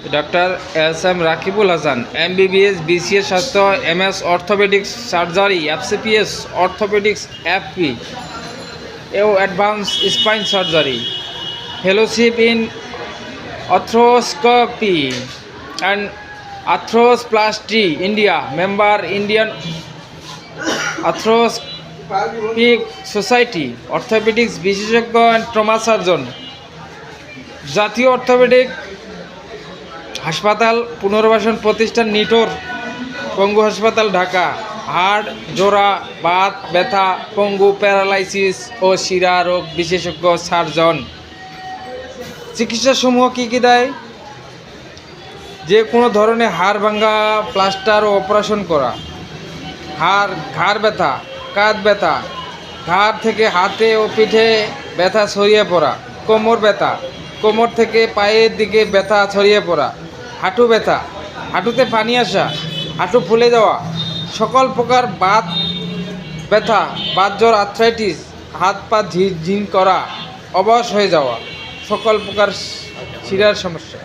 Doctor S M Rakibul Hasan, MBBS, BCS স্বাস্থ্য, MS orthopaedics surgery, FCPS orthopaedics, FP ও advance spine surgery, fellowship in arthroscopy and arthroplasty India, member Indian arthroscopic society, orthopaedics বিশেষজ্ঞ and trauma surgeon, জাতীয় orthopaedic হাসপাতাল পুনর্বাসন প্রতিষ্ঠান নিটোর, পঙ্গু হাসপাতাল ঢাকা, হাড় জোড়া, বাত ব্যথা, পঙ্গু, প্যারালাইসিস ও শিরা রোগ বিশেষজ্ঞ সার্জন। চিকিৎসাসমূহ কী কী দেয়? যে কোনো ধরনের হাড় ভাঙ্গা, প্লাস্টার ও অপারেশন করা, ঘাড় ব্যথা, কাঁধ ব্যথা, ঘাড় থেকে হাতে ও পিঠে ব্যথা ছড়িয়ে পড়া, কোমর ব্যথা, কোমর থেকে পায়ের দিকে ব্যথা ছড়িয়ে পড়া, হাঁটু ব্যথা, হাঁটুতে পানি আসা, হাঁটু ফুলে যাওয়া, সকল প্রকার বাত ব্যথা, বাত জ্বর, আর্থ্রাইটিস, হাত পা ঝিনঝিন করা, অবশ হয়ে যাওয়া, সকল প্রকার শিরার সমস্যা।